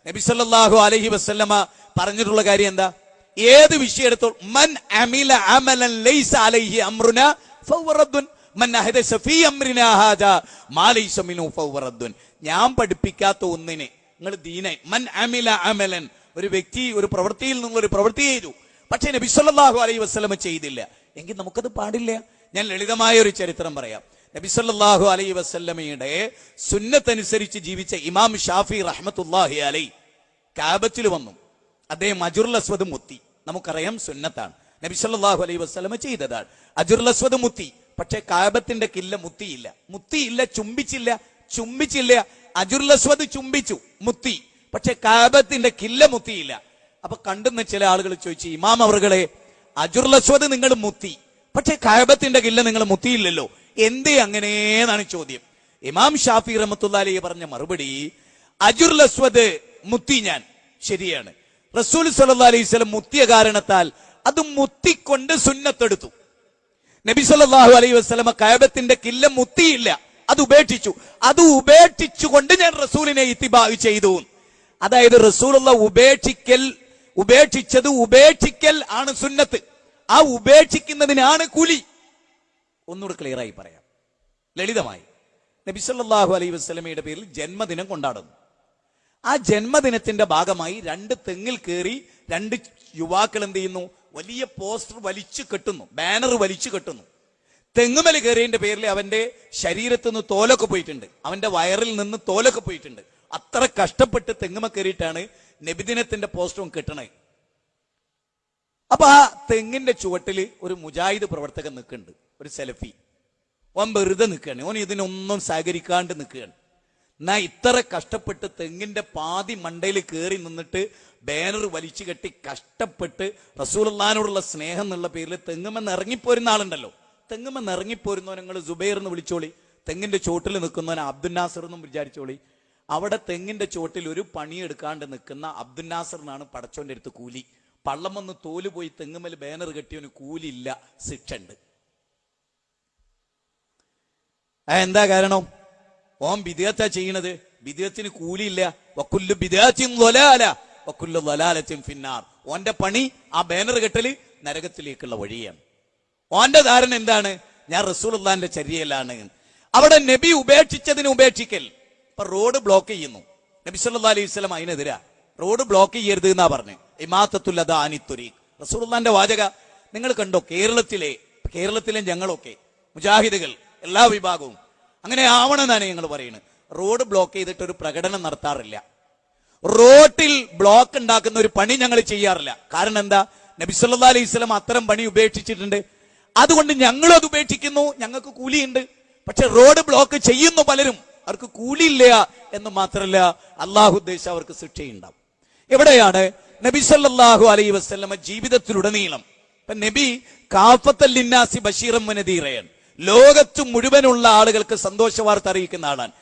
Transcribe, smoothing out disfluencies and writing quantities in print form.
നബി സല്ലല്ലാഹു അലൈഹി വസല്ലമ പറഞ്ഞിട്ടുള്ള കാര്യം എന്താ? ഏത് വിഷയം എടുത്തോൾ, മൻ അമില അമലൻ ലൈസ അലൈഹി അംറുനാ ഫഹുവ റദ്ദുൻ മൻ അഹദസ ഫീ അംരിനാ ഹാദാ മാ ലൈസ മിൻഹു ഫഹുവ റദ്ദുൻ. ഞാൻ പഠിപ്പിക്കാത്ത ഒന്നിനെ നിങ്ങൾ ദീനായി, മൻ അമില അമലൻ, ഒരു വ്യക്തി ഒരു പ്രവൃത്തിയിൽ നിന്നൊരു പ്രവൃത്തി ചെയ്തു, പക്ഷേ നബി സല്ലല്ലാഹു അലൈഹി വസല്ലമ ചെയ്തില്ല എങ്കിൽ നമുക്കത് പാടില്ല. ഞാൻ ലളിതമായ ഒരു ചരിത്രം പറയാം. നബി സല്ലല്ലാഹു അലൈഹി വസല്ലമയുടെ സുന്നത്തനുസരിച്ച് ജീവിച്ച ഇമാം ഷാഫി റഹ്മത്തുള്ളാഹി അലൈഹി കാബത്തിൽ വന്നു. അദ്ദേഹം അജറുൽ അസ്വദ് മുത്തി. നമുക്കറിയാം സുന്നത്താണ്, നബി സല്ലല്ലാഹു അലൈഹി വസല്ലമ ചെയ്തതാണ്. അജറുൽ അസ്വദ് മുത്തി, പക്ഷെ കാബത്തിന്റെ കില്ല മുത്തിയില്ല, ചുംബിച്ചില്ല. അജറുൽ അസ്വദ് ചുംബിച്ചു, മുത്തി, പക്ഷെ കാബത്തിന്റെ കില്ല മുത്തിയില്ല. അപ്പൊ കണ്ടുന്ന ചില ആളുകൾ ചോദിച്ചു, ഇമാം അവറുകളെ, അജറുൽ അസ്വദ് നിങ്ങൾ മുത്തി, പക്ഷെ കാബത്തിന്റെ കില്ല നിങ്ങൾ മുത്തിയില്ലല്ലോ, എന്തേ അങ്ങനെയെന്നാണ് ചോദ്യം. ഇമാം ഷാഫി റഹ്മത്തുള്ളാഹി അലൈഹി പറഞ്ഞ മറുപടി, അജറുൽ അസ്വദ് മുത്തി ഞാൻ, ശരിയാണ്. റസൂൽ സല്ലല്ലാഹു അലൈഹി വസല്ലം മുത്തിയ കാരണത്താൽ അത് മുത്തിക്കൊണ്ട് സുന്നത്തെടുത്തു. നബി സല്ലല്ലാഹു അലൈഹി വസല്ലം കഅബത്തിന്റെ കില്ല മുത്തിയില്ല, അത് ഉപേക്ഷിച്ചുകൊണ്ട് ഞാൻ റസൂലിനെ ഇത്തിബാ ചെയ്തു. അതായത് റസൂലുള്ള ഉപേക്ഷിക്കൽ ആണ് സുന്നത്ത്, ആ ഉപേക്ഷിക്കുന്നതിനാണ് കൂലി. ഒന്നുകൂടെ ക്ലിയറായി പറയാം, ലളിതമായി. നബി സല്ലല്ലാഹു അലൈഹി വസല്ലമയുടെ പേരിൽ ജന്മദിനം കൊണ്ടാടുന്നു. ആ ജന്മദിനത്തിന്റെ ഭാഗമായി 2 തെങ്ങിൽ കയറി 2 യുവാക്കൾ എന്ത് ചെയ്യുന്നു? വലിയ പോസ്റ്റർ വലിച്ചു കെട്ടുന്നു, ബാനർ വലിച്ചു കെട്ടുന്നു. തെങ്ങുമല കയറിയതിന്റെ പേരിൽ അവന്റെ ശരീരത്തിൽ നിന്ന് തോലൊക്കെ പോയിട്ടുണ്ട്, അവന്റെ വയറിൽ നിന്ന് തോലൊക്കെ പോയിട്ടുണ്ട്. അത്ര കഷ്ടപ്പെട്ട് തെങ്ങുമ കയറിയിട്ടാണ് നബിദിനത്തിന്റെ പോസ്റ്ററും കെട്ടണേ. അപ്പൊ ആ തെങ്ങിന്റെ ചുവട്ടില് ഒരു മുജാഹിദ് പ്രവർത്തകൻ നിൽക്കുന്നുണ്ട്, ഒരു സെൽഫി. ഓൻ വെറുതെ നിൽക്കുകയാണ്, ഓൻ ഇതിനൊന്നും സഹകരിക്കാണ്ട് നിൽക്കുകയാണ്. എന്നാ ഇത്ര കഷ്ടപ്പെട്ട് തെങ്ങിന്റെ പാതി മണ്ടയിൽ കയറി നിന്നിട്ട് ബാനർ വലിച്ചു കെട്ടി കഷ്ടപ്പെട്ട് റസൂലുള്ളാഹിനോടുള്ള സ്നേഹം എന്നുള്ള പേരിൽ തെങ്ങുമെന്ന് ഇറങ്ങിപ്പോരുന്ന ആളുണ്ടല്ലോ, തെങ്ങുമെന്ന് ഇറങ്ങിപ്പോരുന്നവൻ നിങ്ങൾ സുബൈർ എന്ന് വിളിച്ചോളി, തെങ്ങിന്റെ ചോട്ടിൽ നിൽക്കുന്നവൻ അബ്ദുൽ നാസർ എന്നും വിചാരിച്ചോളി. അവിടെ തെങ്ങിന്റെ ചോട്ടിൽ ഒരു പണിയെടുക്കാണ്ട് നിൽക്കുന്ന അബ്ദുൽ നാസറിനാണ് പടച്ചോന്റെ അടുത്ത് കൂലി. പള്ളം വന്ന് തോല് പോയി തെങ്ങുമേൽ ബാനർ കെട്ടിയവന് കൂലിയില്ല, ശിക്ഷ ഉണ്ട്. എന്താ കാരണം? ഓൻ ബിദ്അത്താ ചെയ്യണത്, ബിദ്അത്തിന് കൂലിയില്ല. വകുല്ലു ബിദ്അത്തിൻ ളലാല വകുല്ലു ളലാലത്തിൻ ഫിന്നാർ. ഓന്റെ പണി ആ ബാനർ കെട്ടല് നരകത്തിലേക്കുള്ള വഴിയാണ്. ഓന്റെ ധാരണ എന്താണ്? ഞാൻ റസൂലുള്ളാഹിന്റെ ചര്യയിലാണ്. അവിടെ നബി ഉപേക്ഷിച്ചതിന് ഉപേക്ഷിക്കൽ. ഇപ്പൊ റോഡ് ബ്ലോക്ക് ചെയ്യുന്നു, നബി സല്ലല്ലാഹു അലൈഹി വസല്ലം അതിനെതിരാ. റോഡ് ബ്ലോക്ക് ചെയ്യരുത് എന്നാ പറഞ്ഞു. ഇമാത്തത്തുൽ അദാ അനിത് തുരീഖ്, റസൂലുള്ളാഹിന്റെ വാചക. നിങ്ങൾ കണ്ടോ, കേരളത്തിലെ ഞങ്ങളൊക്കെ മുജാഹിദുകൾ എല്ലാ വിഭാഗവും അങ്ങനെ ആവണമെന്നാണ് ഞങ്ങൾ പറയുന്നത്. റോഡ് ബ്ലോക്ക് ചെയ്തിട്ട് ഒരു പ്രകടനം നടത്താറില്ല, റോട്ടിൽ ബ്ലോക്ക് ഉണ്ടാക്കുന്ന ഒരു പണി ഞങ്ങൾ ചെയ്യാറില്ല. കാരണം എന്താ? നബി സല്ലല്ലാഹു അലൈഹി വസല്ലം അത്തരം പണി ഉപേക്ഷിച്ചിട്ടുണ്ട്, അതുകൊണ്ട് ഞങ്ങളും അത് ഉപേക്ഷിക്കുന്നു, ഞങ്ങൾക്ക് കൂലിയുണ്ട്. പക്ഷെ റോഡ് ബ്ലോക്ക് ചെയ്യുന്നു പലരും, അവർക്ക് കൂലിയില്ല എന്ന് മാത്രമല്ല അള്ളാഹു ഉദ്ദേശിച്ച അവർക്ക് ശിക്ഷയുണ്ടാവും. എവിടെയാണ് നബി സല്ലല്ലാഹു അലൈഹി വസല്ലം ജീവിതത്തിലുടനീളം? ഇപ്പൊ നബി കാഫത്തൽ ലിന്നാസി ബശീറൻ വനദീറൻ, ലോകത്ത് മുഴുവനുള്ള ആളുകൾക്ക് സന്തോഷ വാർത്ത അറിയിക്കുന്ന ആളാണ്.